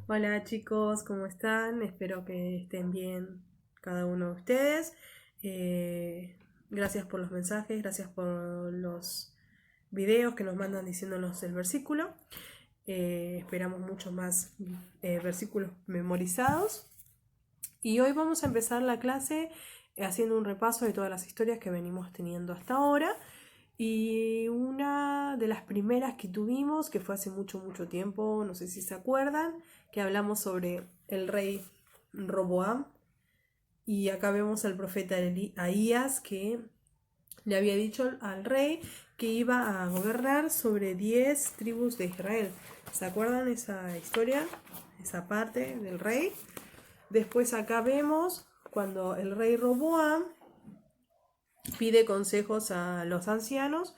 Hola chicos, ¿cómo están? Espero que estén bien cada uno de ustedes. Gracias por los mensajes, gracias por los videos que nos mandan diciéndonos el versículo. Esperamos muchos más versículos memorizados. Y hoy vamos a empezar la clase haciendo un repaso de todas las historias que venimos teniendo hasta ahora. Y una de las primeras que tuvimos, que fue hace mucho, mucho tiempo, no sé si se acuerdan, que hablamos sobre el rey Roboam. Y acá vemos al profeta Ahías que le había dicho al rey que iba a gobernar sobre 10 tribus de Israel. ¿Se acuerdan esa historia? Esa parte del rey. Después acá vemos cuando el rey Roboam pide consejos a los ancianos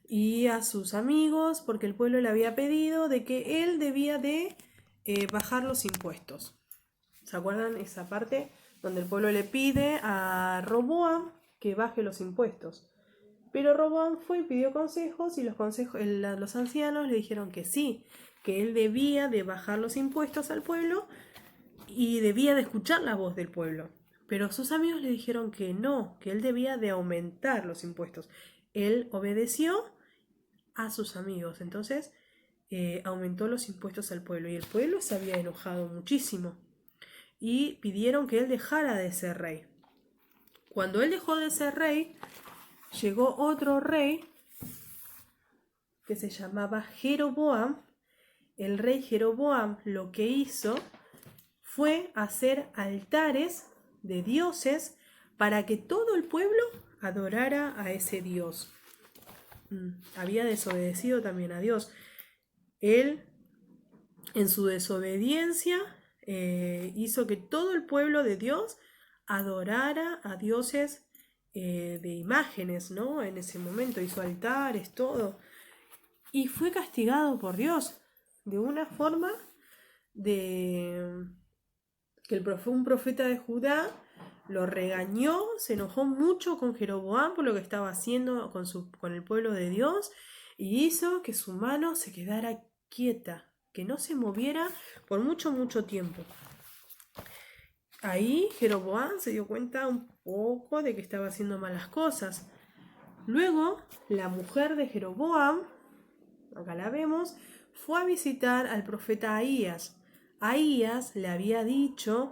y a sus amigos porque el pueblo le había pedido de que él debía de bajar los impuestos. ¿Se acuerdan esa parte donde el pueblo le pide a Roboam que baje los impuestos? Pero Roboam fue y pidió consejos y los ancianos le dijeron que sí, que él debía de bajar los impuestos al pueblo y debía de escuchar la voz del pueblo. Pero sus amigos le dijeron que no, que él debía de aumentar los impuestos. Él obedeció a sus amigos, entonces aumentó los impuestos al pueblo y el pueblo se había enojado muchísimo y pidieron que él dejara de ser rey. Cuando él dejó de ser rey, llegó otro rey que se llamaba Jeroboam. El rey Jeroboam lo que hizo fue hacer altares de dioses para que todo el pueblo adorara a ese dios. Había desobedecido también a Dios. Él, en su desobediencia, hizo que todo el pueblo de Dios adorara a dioses de imágenes, ¿no? En ese momento hizo altares, todo. Y fue castigado por Dios de una forma de que un profeta de Judá lo regañó, se enojó mucho con Jeroboam por lo que estaba haciendo con el pueblo de Dios y hizo que su mano se quedara quieta, que no se moviera por mucho, mucho tiempo. Ahí Jeroboam se dio cuenta un poco de que estaba haciendo malas cosas. Luego, la mujer de Jeroboam, acá la vemos, fue a visitar al profeta Ahías. Ahías le había dicho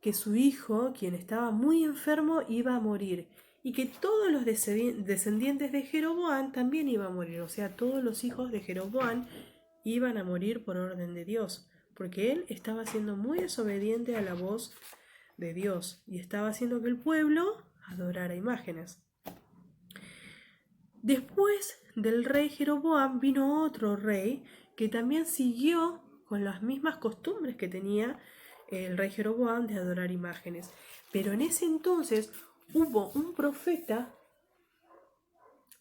que su hijo, quien estaba muy enfermo, iba a morir y que todos los descendientes de Jeroboam también iban a morir, o sea, todos los hijos de Jeroboam iban a morir por orden de Dios, porque él estaba siendo muy desobediente a la voz de Dios y estaba haciendo que el pueblo adorara imágenes. Después del rey Jeroboam vino otro rey que también siguió con las mismas costumbres que tenía el rey Jeroboam de adorar imágenes. Pero en ese entonces hubo un profeta,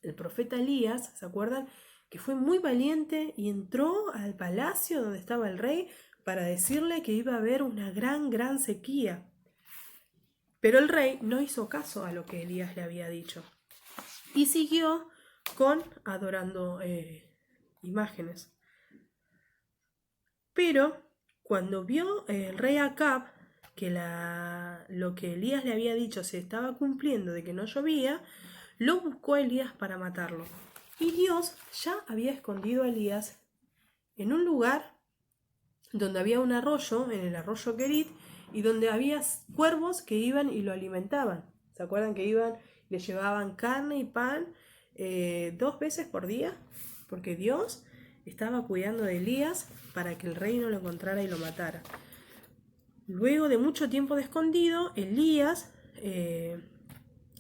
el profeta Elías, ¿se acuerdan? Que fue muy valiente y entró al palacio donde estaba el rey para decirle que iba a haber una gran, gran sequía. Pero el rey no hizo caso a lo que Elías le había dicho y siguió con adorando imágenes. Pero cuando vio el rey Acab que lo que Elías le había dicho se estaba cumpliendo de que no llovía, lo buscó a Elías para matarlo. Y Dios ya había escondido a Elías en un lugar donde había un arroyo, en el arroyo Querit, y donde había cuervos que iban y lo alimentaban. ¿Se acuerdan que iban, le llevaban carne y pan 2 veces por día? Porque Dios estaba cuidando de Elías para que el rey no lo encontrara y lo matara. Luego de mucho tiempo de escondido, Elías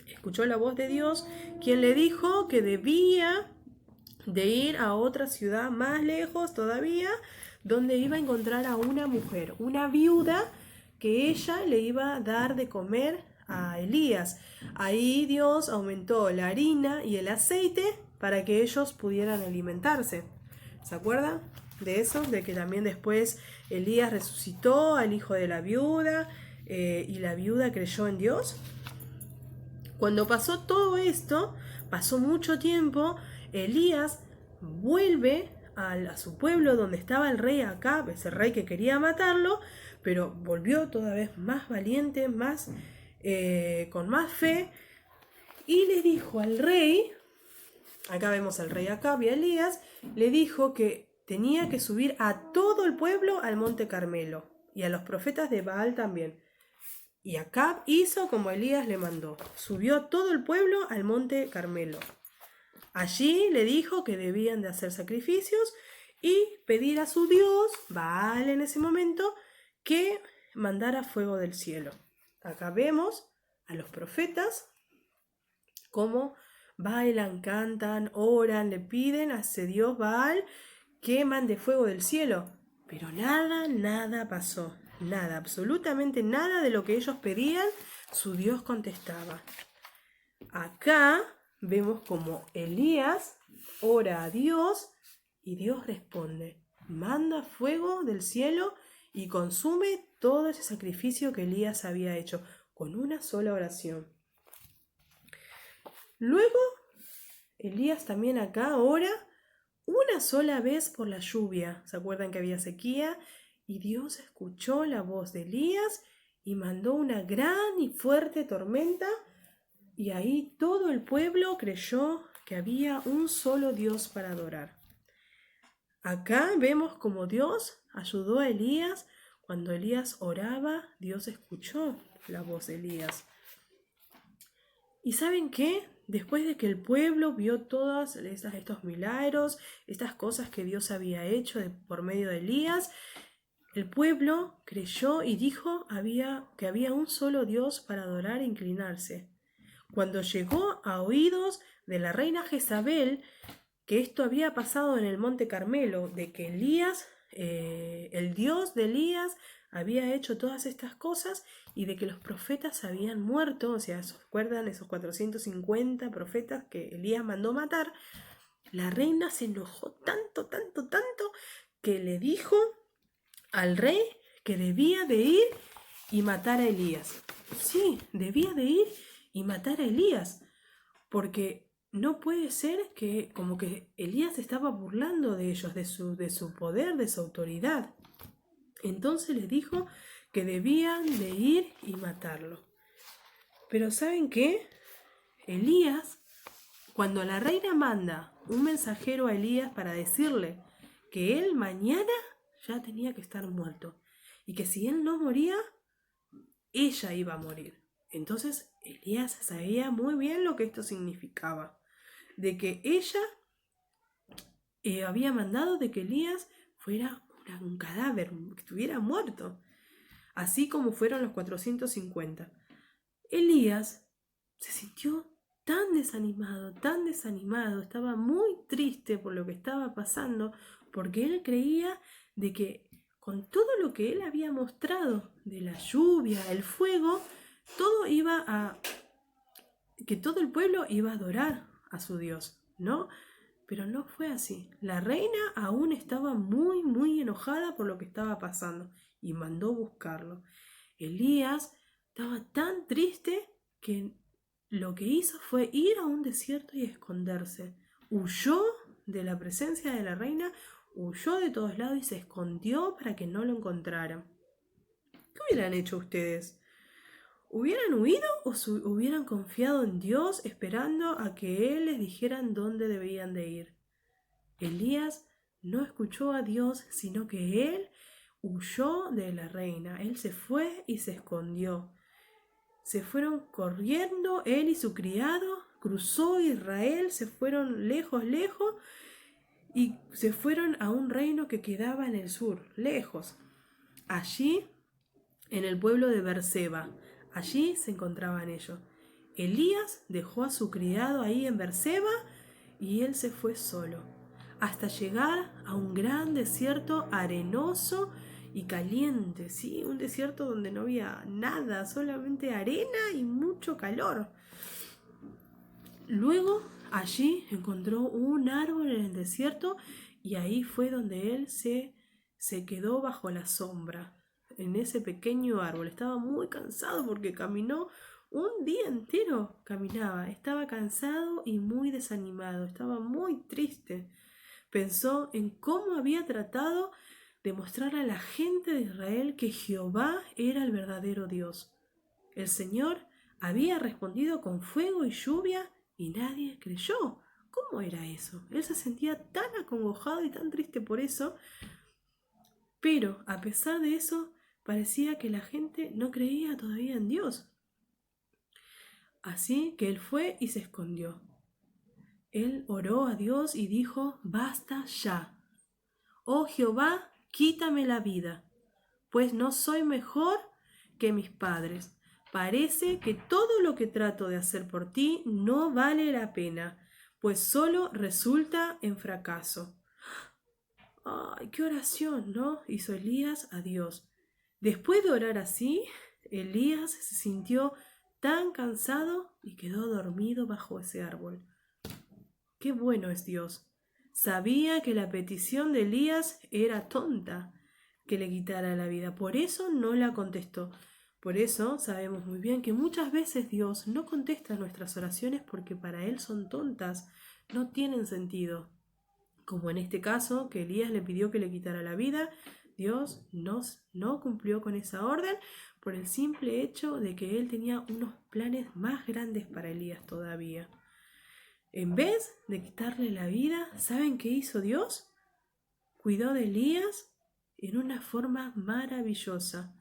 escuchó la voz de Dios, quien le dijo que debía de ir a otra ciudad más lejos todavía, donde iba a encontrar a una mujer, una viuda, que ella le iba a dar de comer a Elías. Ahí Dios aumentó la harina y el aceite para que ellos pudieran alimentarse. ¿Se acuerdan de eso? De que también después Elías resucitó al hijo de la viuda y la viuda creyó en Dios. Cuando pasó todo esto, pasó mucho tiempo, Elías vuelve a su pueblo donde estaba el rey Acab, ese rey que quería matarlo, pero volvió toda vez más valiente, más, con más fe, y le dijo al rey, acá vemos al rey Acab y a Elías, le dijo que tenía que subir a todo el pueblo al monte Carmelo, y a los profetas de Baal también. Y Acab hizo como Elías le mandó, subió todo el pueblo al monte Carmelo. Allí le dijo que debían de hacer sacrificios y pedir a su Dios, Baal en ese momento, que mandara fuego del cielo. Acá vemos a los profetas cómo bailan, cantan, oran, le piden a ese Dios Baal que mande fuego del cielo. Pero nada pasó. Nada, absolutamente nada de lo que ellos pedían, su Dios contestaba. Acá vemos como Elías ora a Dios y Dios responde. Manda fuego del cielo y consume todo ese sacrificio que Elías había hecho con una sola oración. Luego, Elías también acá ora una sola vez por la lluvia. ¿Se acuerdan que había sequía? Y Dios escuchó la voz de Elías y mandó una gran y fuerte tormenta. Y ahí todo el pueblo creyó que había un solo Dios para adorar. Acá vemos cómo Dios ayudó a Elías. Cuando Elías oraba, Dios escuchó la voz de Elías. ¿Y saben qué? Después de que el pueblo vio todos estos milagros, estas cosas que Dios había hecho por medio de Elías, el pueblo creyó y dijo que había un solo Dios para adorar e inclinarse. Cuando llegó a oídos de la reina Jezabel que esto había pasado en el monte Carmelo, de que Elías, el Dios de Elías, había hecho todas estas cosas y de que los profetas habían muerto, o sea, ¿se acuerdan esos 450 profetas que Elías mandó matar? La reina se enojó tanto, que le dijo al rey que debía de ir y matar a Elías. Sí, debía de ir y matar a Elías, porque no puede ser que como que Elías estaba burlando de ellos, de su poder, de su autoridad. Entonces les dijo que debían de ir y matarlo. Pero ¿saben qué? Elías, cuando la reina manda un mensajero a Elías para decirle que él mañana ya tenía que estar muerto y que si él no moría, ella iba a morir. Entonces Elías sabía muy bien lo que esto significaba, de que ella había mandado de que Elías fuera un cadáver, que estuviera muerto, así como fueron los 450. Elías se sintió tan desanimado, estaba muy triste por lo que estaba pasando, porque él creía de que con todo lo que él había mostrado, de la lluvia, el fuego, que todo el pueblo iba a adorar a su Dios, ¿no? Pero no fue así. La reina aún estaba muy enojada por lo que estaba pasando y mandó buscarlo. Elías estaba tan triste que lo que hizo fue ir a un desierto y esconderse. Huyó de la presencia de la reina, huyó de todos lados y se escondió para que no lo encontraran. ¿Qué hubieran hecho ustedes? ¿Hubieran huido o hubieran confiado en Dios esperando a que Él les dijeran dónde debían de ir? Elías no escuchó a Dios, sino que él huyó de la reina. Él se fue y se escondió. Se fueron corriendo, él y su criado, cruzó Israel, se fueron lejos y se fueron a un reino que quedaba en el sur, lejos. Allí, en el pueblo de Berseba, allí se encontraban ellos. Elías dejó a su criado ahí en Berseba y él se fue solo, hasta llegar a un gran desierto arenoso y caliente, ¿sí? Un desierto donde no había nada, solamente arena y mucho calor. Luego allí encontró un árbol en el desierto y ahí fue donde él se quedó bajo la sombra, en ese pequeño árbol. Estaba muy cansado porque caminó un día entero, estaba cansado y muy desanimado, estaba muy triste. Pensó en cómo había tratado de mostrar a la gente de Israel que Jehová era el verdadero Dios. El Señor había respondido con fuego y lluvia y nadie creyó. ¿Cómo era eso? Él se sentía tan acongojado y tan triste por eso, pero a pesar de eso, parecía que la gente no creía todavía en Dios. Así que él fue y se escondió. Él oró a Dios y dijo: «Basta ya. Oh Jehová, quítame la vida, pues no soy mejor que mis padres. Parece que todo lo que trato de hacer por ti no vale la pena, pues solo resulta en fracaso». ¡Ay, qué oración!, ¿no?, hizo Elías a Dios. Después de orar así, Elías se sintió tan cansado y quedó dormido bajo ese árbol. ¡Qué bueno es Dios! Sabía que la petición de Elías era tonta, que le quitara la vida. Por eso no la contestó. Por eso sabemos muy bien que muchas veces Dios no contesta nuestras oraciones porque para Él son tontas, no tienen sentido. Como en este caso, que Elías le pidió que le quitara la vida, Dios no cumplió con esa orden por el simple hecho de que Él tenía unos planes más grandes para Elías todavía. En vez de quitarle la vida, ¿saben qué hizo Dios? Cuidó de Elías en una forma maravillosa.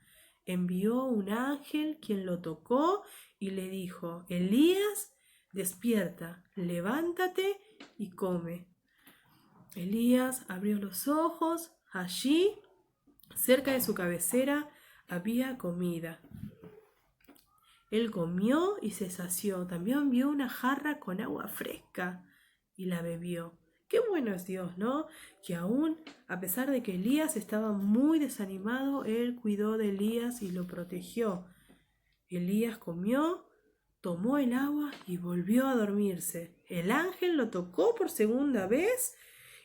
Envió un ángel quien lo tocó y le dijo: «Elías, despierta, levántate y come». Elías abrió los ojos. Allí, cerca de su cabecera, había comida. Él comió y se sació. También vio una jarra con agua fresca y la bebió. Qué bueno es Dios, ¿no? Que aún, a pesar de que Elías estaba muy desanimado, Él cuidó de Elías y lo protegió. Elías comió, tomó el agua y volvió a dormirse. El ángel lo tocó por segunda vez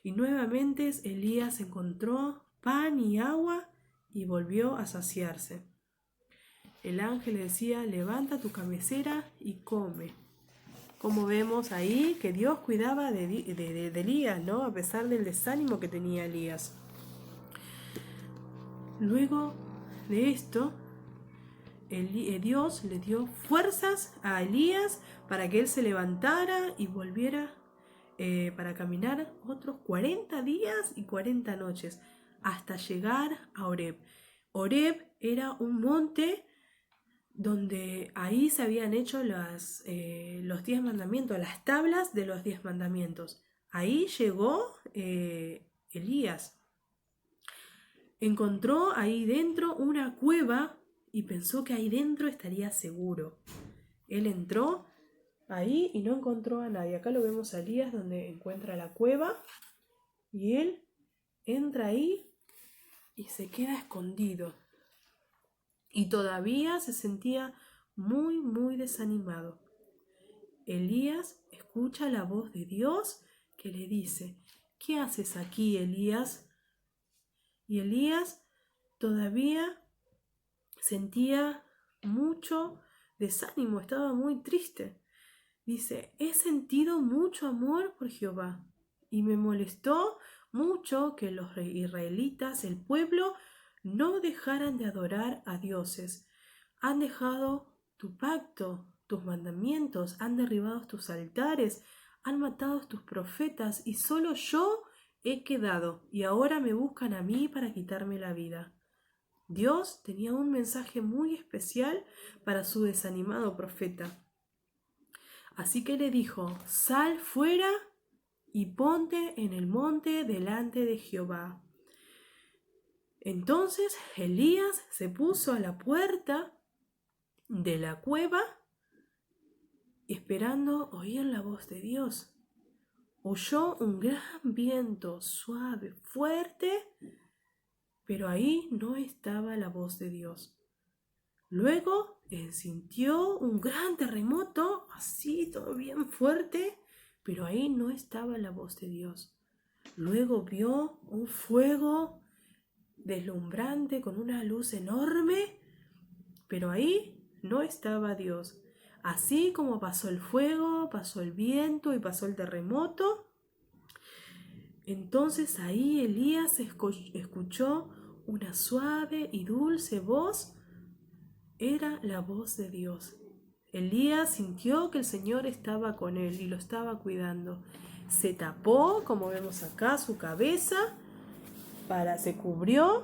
y nuevamente Elías encontró pan y agua y volvió a saciarse. El ángel le decía: «Levanta tu cabecera y come». Como vemos ahí que Dios cuidaba de Elías, ¿no?, a pesar del desánimo que tenía Elías. Luego de esto, Dios le dio fuerzas a Elías para que él se levantara y volviera para caminar otros 40 días y 40 noches hasta llegar a Horeb. Horeb era un monte donde ahí se habían hecho los 10 mandamientos, las tablas de los 10 mandamientos. Ahí llegó Elías. Encontró ahí dentro una cueva y pensó que ahí dentro estaría seguro. Él entró ahí y no encontró a nadie. Acá lo vemos a Elías donde encuentra la cueva y él entra ahí y se queda escondido. Y todavía se sentía muy, muy desanimado. Elías escucha la voz de Dios que le dice: «¿Qué haces aquí, Elías?». Y Elías todavía sentía mucho desánimo, estaba muy triste. Dice: «He sentido mucho amor por Jehová y me molestó mucho que los israelitas, el pueblo, no dejaran de adorar a dioses. Han dejado tu pacto, tus mandamientos, han derribado tus altares, han matado tus profetas y solo yo he quedado y ahora me buscan a mí para quitarme la vida». Dios tenía un mensaje muy especial para su desanimado profeta. Así que le dijo: «Sal fuera y ponte en el monte delante de Jehová». Entonces Elías se puso a la puerta de la cueva esperando oír la voz de Dios. Oyó un gran viento suave, fuerte, pero ahí no estaba la voz de Dios. Luego él sintió un gran terremoto, así todo bien fuerte, pero ahí no estaba la voz de Dios. Luego vio un fuego deslumbrante con una luz enorme, pero ahí no estaba Dios. Así como pasó el fuego, pasó el viento y pasó el terremoto, Entonces ahí Elías escuchó una suave y dulce voz. Era la voz de Dios. Elías sintió que el Señor estaba con él y lo estaba cuidando. Se tapó, como vemos acá, su cabeza, se cubrió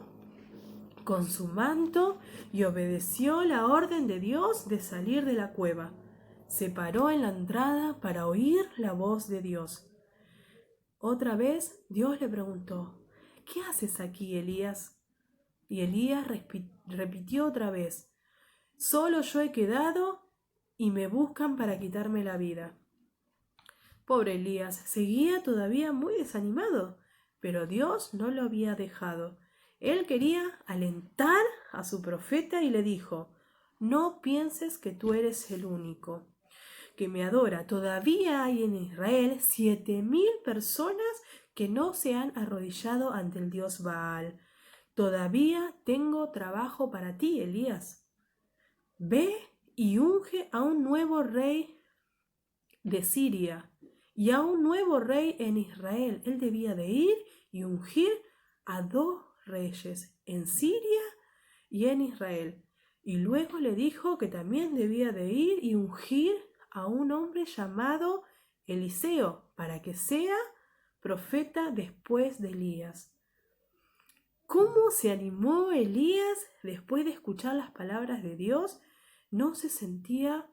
con su manto y obedeció la orden de Dios de salir de la cueva. Se paró en la entrada para oír la voz de Dios. Otra vez Dios le preguntó: ¿qué haces aquí, Elías? Y Elías repitió otra vez: solo yo he quedado y me buscan para quitarme la vida. Pobre Elías, seguía todavía muy desanimado, pero Dios no lo había dejado. Él quería alentar a su profeta y le dijo: no pienses que tú eres el único que me adora. Todavía hay en Israel 7.000 personas que no se han arrodillado ante el dios Baal. Todavía tengo trabajo para ti, Elías. Ve y unge a un nuevo rey de Siria y a un nuevo rey en Israel. Él debía de ir y ungir a 2 reyes en Siria y en Israel. Y luego le dijo que también debía de ir y ungir a un hombre llamado Eliseo para que sea profeta después de Elías. ¿Cómo se animó Elías después de escuchar las palabras de Dios? No se sentía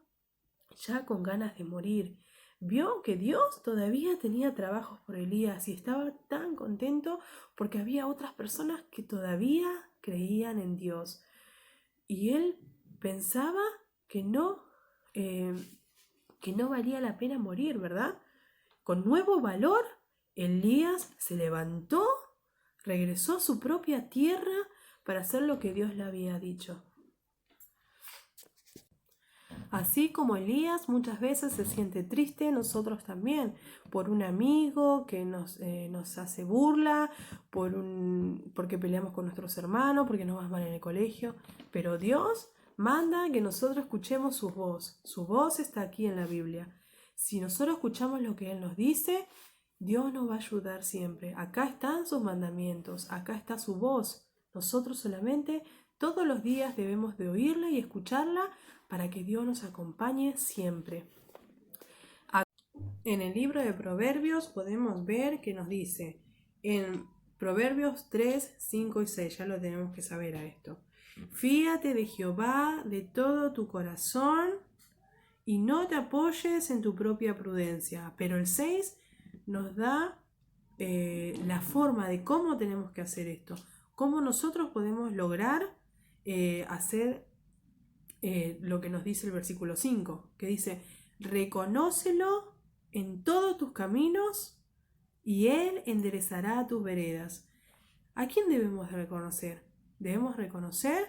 ya con ganas de morir. Vio que Dios todavía tenía trabajos por Elías y estaba tan contento porque había otras personas que todavía creían en Dios. Y él pensaba que no valía la pena morir, ¿verdad? Con nuevo valor, Elías se levantó, regresó a su propia tierra para hacer lo que Dios le había dicho. Así como Elías muchas veces se siente triste, nosotros también, por un amigo que nos hace burla, porque peleamos con nuestros hermanos, porque nos va mal en el colegio. Pero Dios manda que nosotros escuchemos su voz. Su voz está aquí en la Biblia. Si nosotros escuchamos lo que Él nos dice, Dios nos va a ayudar siempre. Acá están sus mandamientos, acá está su voz. Nosotros solamente todos los días debemos de oírla y escucharla para que Dios nos acompañe siempre. En el libro de Proverbios podemos ver que nos dice, en Proverbios 3, 5 y 6, ya lo tenemos que saber a esto. Fíate de Jehová de todo tu corazón y no te apoyes en tu propia prudencia. Pero el 6 nos da la forma de cómo tenemos que hacer esto, cómo nosotros podemos lograr hacer lo que nos dice el versículo 5, que dice: reconócelo en todos tus caminos y Él enderezará tus veredas. ¿A quién debemos reconocer? Debemos reconocer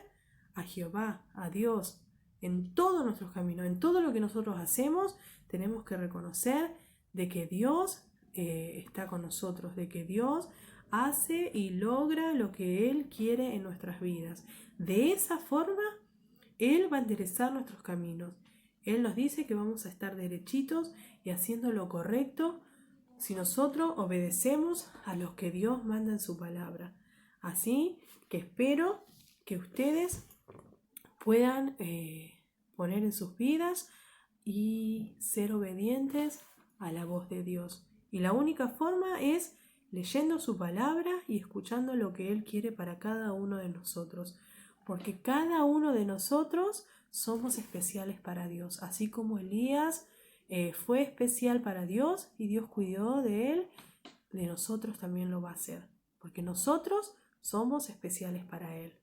a Jehová, a Dios, en todos nuestros caminos, en todo lo que nosotros hacemos. Tenemos que reconocer de que Dios está con nosotros, de que Dios hace y logra lo que Él quiere en nuestras vidas. De esa forma, Él va a enderezar nuestros caminos. Él nos dice que vamos a estar derechitos y haciendo lo correcto si nosotros obedecemos a lo que Dios manda en su palabra. Así que espero que ustedes puedan poner en sus vidas y ser obedientes a la voz de Dios. Y la única forma es leyendo su palabra y escuchando lo que Él quiere para cada uno de nosotros. Porque cada uno de nosotros somos especiales para Dios. Así como Elías fue especial para Dios y Dios cuidó de él, de nosotros también lo va a hacer. Porque nosotros somos especiales para Él.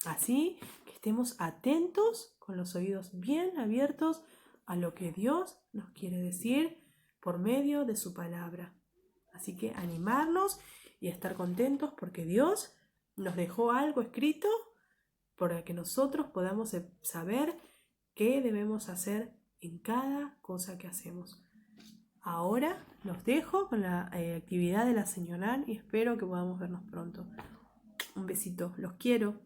Así que estemos atentos, con los oídos bien abiertos a lo que Dios nos quiere decir por medio de su palabra. Así que animarnos y estar contentos porque Dios nos dejó algo escrito para que nosotros podamos saber qué debemos hacer en cada cosa que hacemos. Ahora los dejo con la actividad de la señora y espero que podamos vernos pronto. Un besito, los quiero.